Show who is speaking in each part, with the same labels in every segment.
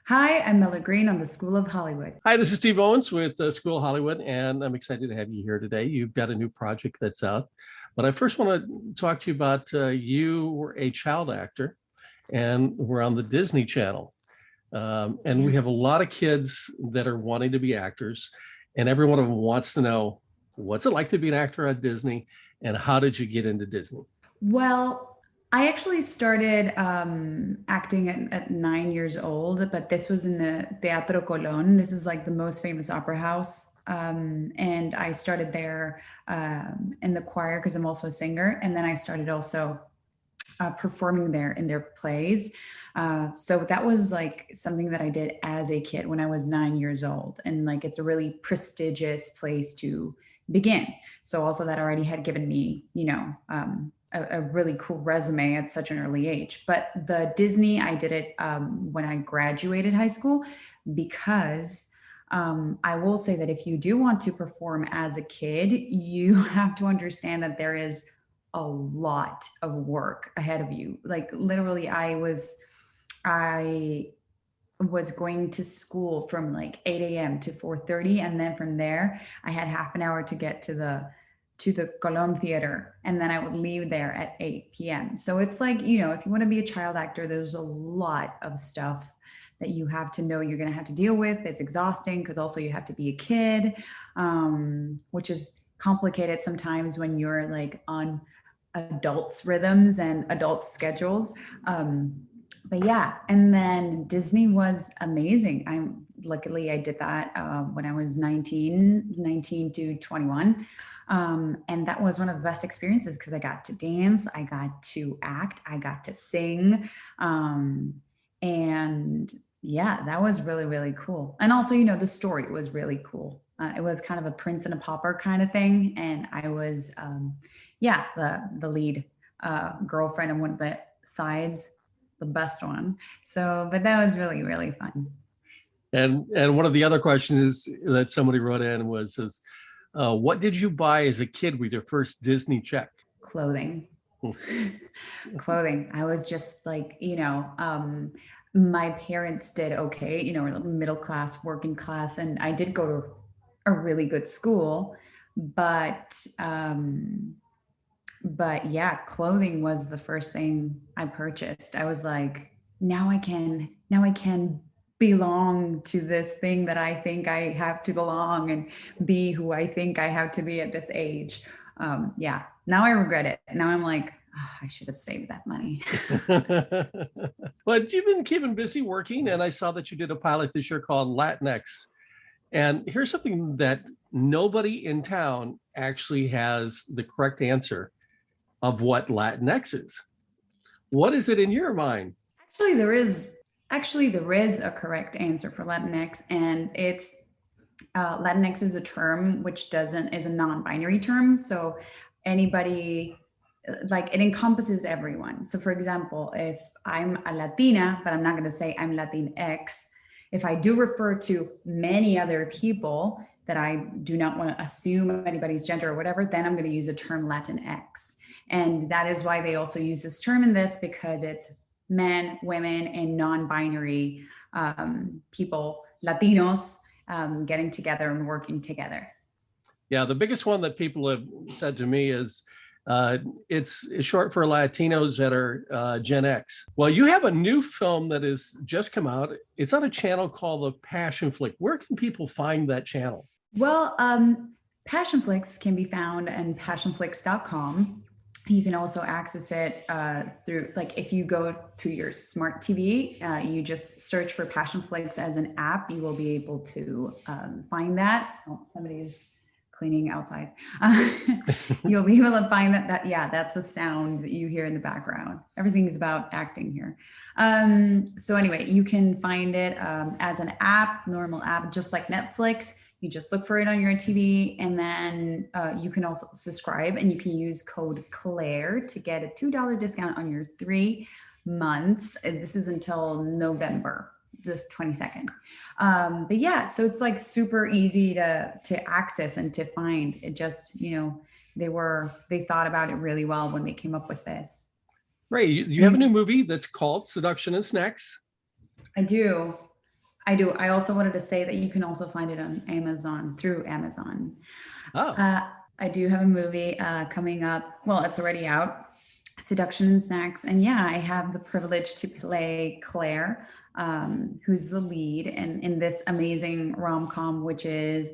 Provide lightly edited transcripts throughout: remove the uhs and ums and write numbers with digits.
Speaker 1: Hi, I'm Mela Green on the School of Hollywood.
Speaker 2: Hi, this is Steve Owens with School of Hollywood, and I'm excited to have you here today. You've got a new project that's out, but I first want to talk to you about you were a child actor, and we're on the Disney Channel. And we have a lot of kids that are wanting to be actors, and every one of them wants to know, what's it like to be an actor at Disney, and how did you get into Disney?
Speaker 1: Well, I actually started acting at 9 years old, but this was in the Teatro Colón. This is like the most famous opera house. And I started there in the choir because I'm also a singer. And then I started also performing there in their plays. So that was like something that I did as a kid when I was 9 years old. And like it's a really prestigious place to begin. So also that already had given me, a really cool resume at such an early age. But the Disney, I did it when I graduated high school because I will say that if you do want to perform as a kid, you have to understand that there is a lot of work ahead of you. Like literally, I was going to school from like 8 a.m. to 4:30, and then from there I had half an hour to get to the Colón Theater, and then I would leave there at 8 p.m. So it's like, if you want to be a child actor, there's a lot of stuff that you have to know you're going to have to deal with. It's exhausting because also you have to be a kid, which is complicated sometimes when you're like on adults' rhythms and adult schedules. But yeah, and then Disney was amazing. I did that when I was 19 to 21. And that was one of the best experiences because I got to dance, I got to act, I got to sing. And yeah, that was really, really cool. And also, the story was really cool. It was kind of a prince and a pauper kind of thing. And I was, the lead girlfriend on one of the sides, the best one. So, but that was really, really fun.
Speaker 2: And one of the other questions is that somebody wrote in was, what did you buy as a kid with your first Disney check?
Speaker 1: Clothing. Clothing. I was just like, my parents did okay, we're middle class, working class, and I did go to a really good school, but yeah, clothing was the first thing I purchased. I was like, now I can belong to this thing that I think I have to belong and be who I think I have to be at this age. Yeah, now I regret it. Now I'm like, oh, I should have saved that money.
Speaker 2: But you've been keeping busy working, and I saw that you did a pilot this year called Latinx. And here's something that nobody in town actually has the correct answer of what Latinx is. What is it in your mind?
Speaker 1: Actually there is a correct answer for Latinx, and it's Latinx is a term which doesn't is a non-binary term. So anybody, like, it encompasses everyone. So for example, if I'm a Latina, but I'm not going to say I'm Latinx, if I do refer to many other people that I do not want to assume anybody's gender or whatever, then I'm going to use a term Latinx. And that is why they also use this term in this, because it's men, women, and non-binary people, Latinos, getting together and working together.
Speaker 2: Yeah, the biggest one that people have said to me is it's short for Latinos that are Gen X. Well, you have a new film that has just come out. It's on a channel called the Passionflix. Where can people find that channel?
Speaker 1: Well, Passionflix can be found on passionflix.com. You can also access it through, like, if you go to your smart TV, you just search for Passionflix as an app. You will be able to find that. Oh, somebody's cleaning outside. You'll be able to find that. Yeah, that's a sound that you hear in the background. Everything's about acting here. So anyway, you can find it as an app, normal app, just like Netflix. You just look for it on your TV, and then you can also subscribe, and you can use code Claire to get a $2 discount on your 3 months. And this is until November, the 22nd. But yeah, so it's like super easy to access and to find. It just, they thought about it really well when they came up with this.
Speaker 2: Right. You have a new movie that's called Seduction and Snacks.
Speaker 1: I do. I do. I also wanted to say that you can also find it on Amazon, through Amazon.
Speaker 2: Oh,
Speaker 1: Uh, I do have a movie coming up. Well, it's already out, Seduction Snacks. And yeah, I have the privilege to play Claire, who's the lead in this amazing rom-com, which is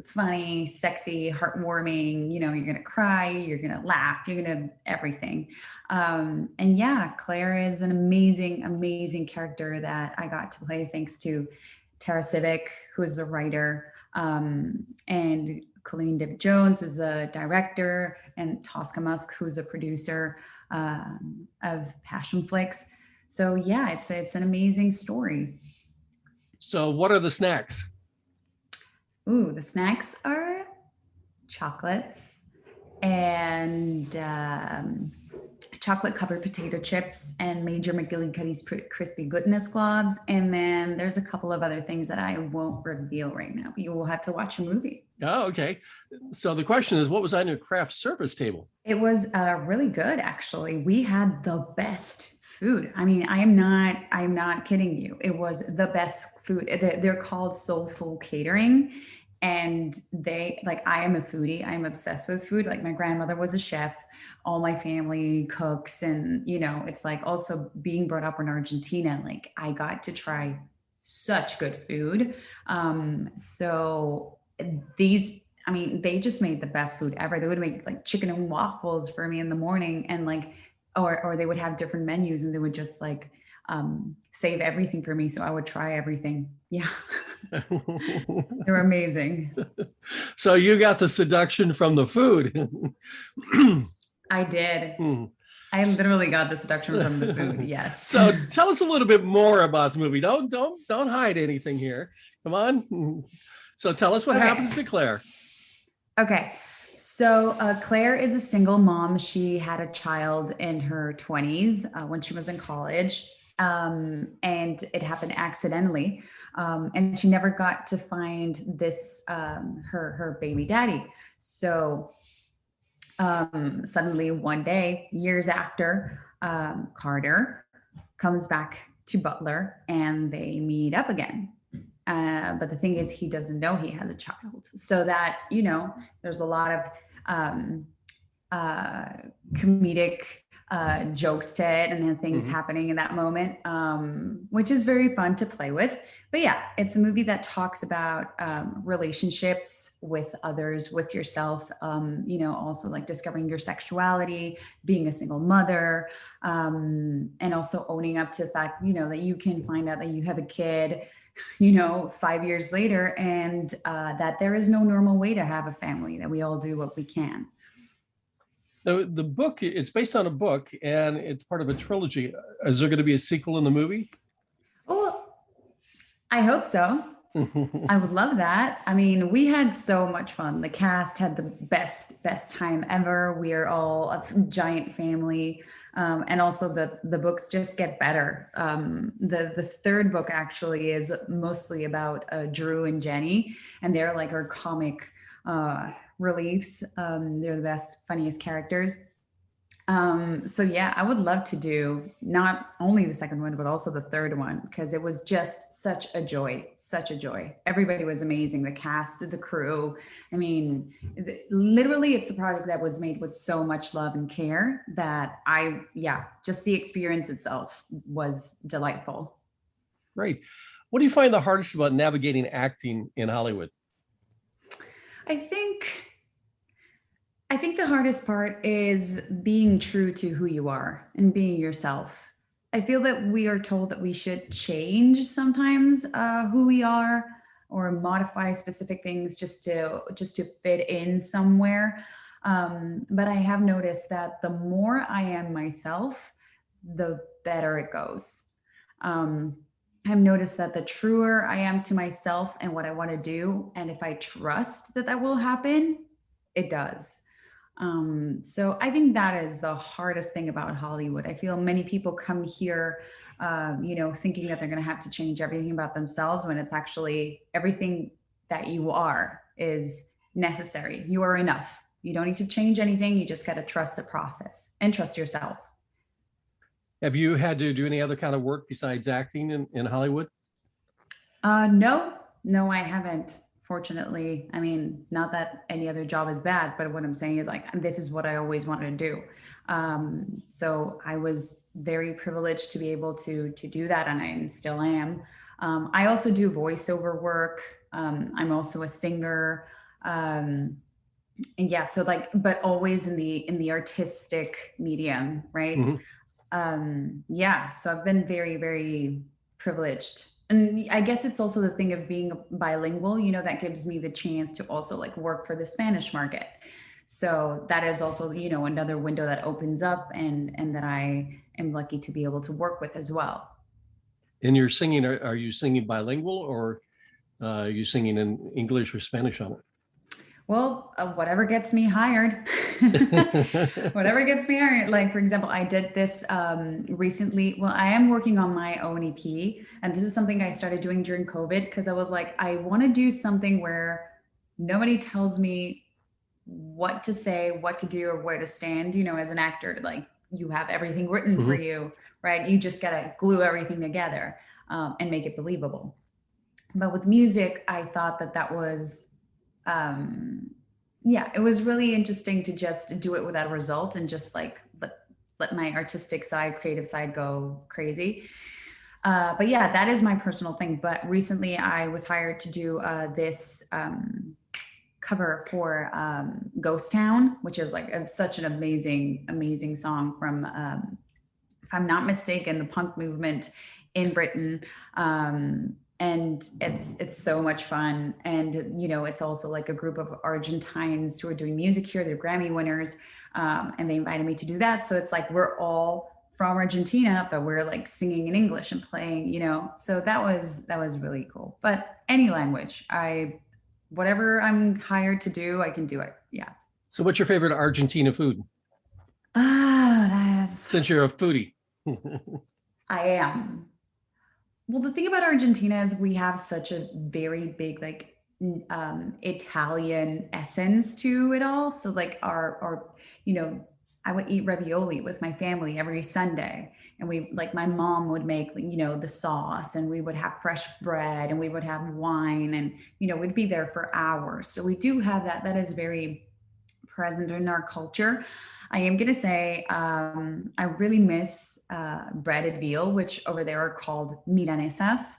Speaker 1: funny, sexy, heartwarming. You know, you're going to cry, you're going to laugh, you're going to everything. And yeah, Claire is an amazing, amazing character that I got to play thanks to Tara Civic, who is a writer, and Colleen Dibb Jones, who's the director, and Tosca Musk, who's a producer of Passionflix. So yeah, it's an amazing story.
Speaker 2: so what are the snacks?
Speaker 1: Ooh, the snacks are chocolates and chocolate covered potato chips and Major McGillicuddy's crispy goodness globs. And then there's a couple of other things that I won't reveal right now, but you will have to watch a movie.
Speaker 2: Oh, okay. So the question is, what was on your craft service table?
Speaker 1: It was really good, actually. We had the best food. I mean, I'm not kidding you. It was the best food. They're called Soulful Catering. And they, like, I am a foodie. I'm obsessed with food. Like, my grandmother was a chef. All my family cooks. And, you know, it's like also being brought up in Argentina, like I got to try such good food. So these, I mean, they just made the best food ever. They would make like chicken and waffles for me in the morning, and like, or they would have different menus, and they would just like save everything for me, so I would try everything. Yeah. They're amazing.
Speaker 2: So you got the seduction from the food.
Speaker 1: I did. I literally got the seduction from the food. Yes.
Speaker 2: So tell us a little bit more about the movie. Don't hide anything here. Come on. So tell us what happens to Claire.
Speaker 1: Okay. So Claire is a single mom. She had a child in her 20s when she was in college, and it happened accidentally. And she never got to find this her baby daddy. So suddenly one day, years after, Carter comes back to Butler and they meet up again. But the thing is, he doesn't know he has a child. So that, you know, there's a lot of comedic jokes to it, and then things happening in that moment, which is very fun to play with. But yeah, it's a movie that talks about relationships with others, with yourself, you know, also like discovering your sexuality, being a single mother, and also owning up to the fact, you know, that you can find out that you have a kid, you know, 5 years later, and that there is no normal way to have a family, that we all do what we can.
Speaker 2: The book, it's based on a book and it's part of a trilogy. Is there going to be a sequel in the movie?
Speaker 1: Oh, I hope so. I would love that. I mean, we had so much fun. The cast had the best time ever. We are all a giant family. And also the books just get better. The third book actually is mostly about Drew and Jenny, and they're like our comic reliefs. They're the best, funniest characters. So yeah, I would love to do not only the second one, but also the third one, because it was just such a joy, such a joy. Everybody was amazing. The cast, the crew. I mean, literally it's a project that was made with so much love and care that just the experience itself was delightful.
Speaker 2: Great. What do you find the hardest about navigating acting in Hollywood?
Speaker 1: I think the hardest part is being true to who you are and being yourself. I feel that we are told that we should change sometimes who we are, or modify specific things just to fit in somewhere. But I have noticed that the more I am myself, the better it goes. I've noticed that the truer I am to myself and what I want to do, and if I trust that that will happen, it does. So I think that is the hardest thing about Hollywood. I feel many people come here, you know, thinking that they're going to have to change everything about themselves, when it's actually everything that you are is necessary. You are enough. You don't need to change anything. You just got to trust the process and trust yourself.
Speaker 2: Have you had to do any other kind of work besides acting in Hollywood?
Speaker 1: No, I haven't. Fortunately, I mean, not that any other job is bad, but what I'm saying is like this is what I always wanted to do. So I was very privileged to be able to do that, and I still am. I also do voiceover work. I'm also a singer. Um, and yeah, so like, but always in the artistic medium, right?
Speaker 2: Mhm.
Speaker 1: Yeah, so I've been very, very privileged. And I guess it's also the thing of being bilingual, that gives me the chance to also like work for the Spanish market. So that is also, another window that opens up and that I am lucky to be able to work with as well.
Speaker 2: And you're singing, are you singing bilingual, or are you singing in English or Spanish on
Speaker 1: Well, whatever gets me hired.
Speaker 2: it?
Speaker 1: Whatever gets me hired. Like, for example, I did this recently. Well, I am working on my own EP, and this is something I started doing during COVID because I was like, I want to do something where nobody tells me what to say, what to do, or where to stand, as an actor. Like, you have everything written for
Speaker 2: Mhm.
Speaker 1: you, right? You just got to glue everything together and make it believable. But with music, I thought that was um yeah, it was really interesting to just do it without a result and just like let my artistic side, creative side go crazy. But yeah, that is my personal thing. But recently I was hired to do this cover for Ghost Town, which is like such an amazing, amazing song from if I'm not mistaken, the punk movement in Britain. And it's so much fun. And it's also like a group of Argentines who are doing music here. They're Grammy winners, and they invited me to do that. So it's like we're all from Argentina, but we're like singing in English and playing. So that was really cool. But any language, whatever I'm hired to do, I can do it. Yeah.
Speaker 2: So what's your favorite Argentina food,
Speaker 1: Ah, that is.
Speaker 2: since you're a foodie?
Speaker 1: I am. Well, the thing about Argentina is we have such a very big like Italian essence to it all. So like you know I would eat ravioli with my family every Sunday, and we like my mom would make the sauce, and we would have fresh bread, and we would have wine, and we'd be there for hours. So we do have that. That is very present in our culture. I am going to say I really miss breaded veal, which over there are called milanesas.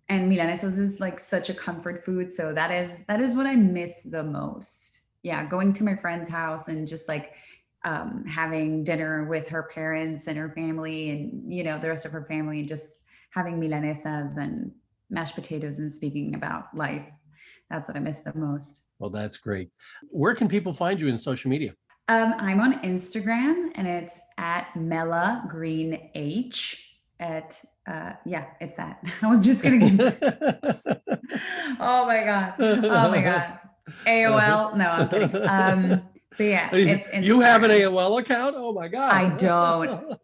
Speaker 1: And milanesas is like such a comfort food. So that is what I miss the most. Yeah, going to my friend's house and just like having dinner with her parents and her family and the rest of her family, and just having milanesas and mashed potatoes and speaking about life. That's what I miss the most.
Speaker 2: Well, that's great. Where can people find you in social media?
Speaker 1: I'm on Instagram and it's at Mela Green H. At yeah, it's that. I was just gonna give. Oh my god. Oh my god. AOL. No, I'm kidding. But yeah, it's
Speaker 2: You have an
Speaker 1: Instagram.
Speaker 2: AOL account? Oh my
Speaker 1: I
Speaker 2: God.
Speaker 1: don't.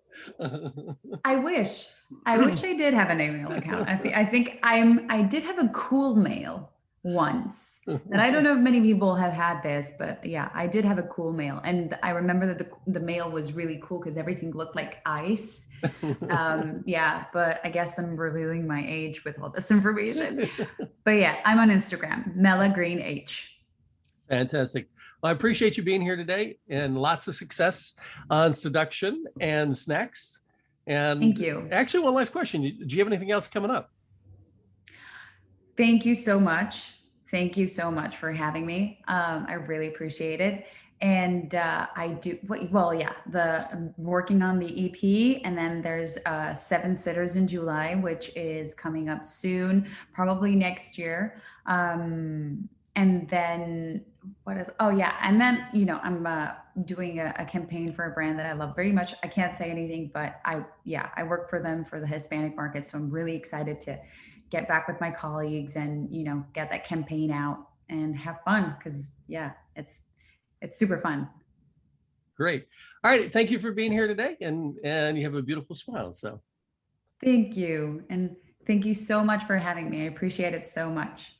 Speaker 1: I wish. I wish I did have an email account. I did have a cool mail once. And I don't know if many people have had this, but yeah, I did have a cool mail. And I remember that the mail was really cool because everything looked like ice. Yeah, but I guess I'm revealing my age with all this information. But yeah, I'm on Instagram, Mela Green H.
Speaker 2: Fantastic. Well, I appreciate you being here today, and lots of success on Seduction and Snacks.
Speaker 1: Thank
Speaker 2: And
Speaker 1: you.
Speaker 2: actually, one last question. Do you have anything else coming up?
Speaker 1: Thank you so much. Thank you so much for having me. I really appreciate it. And I do well, yeah. I'm working on the EP, and then there's Seven Sitters in July, which is coming up soon, probably next year. And then what is? Oh yeah, and then I'm doing a campaign for a brand that I love very much. I can't say anything, but I work for them for the Hispanic market, so I'm really excited to get back with my colleagues and get that campaign out and have fun because yeah, it's super fun.
Speaker 2: Great. All right. Thank you for being here today, and you have a beautiful smile. So
Speaker 1: Thank you, and thank you so much for having me. I appreciate it so much.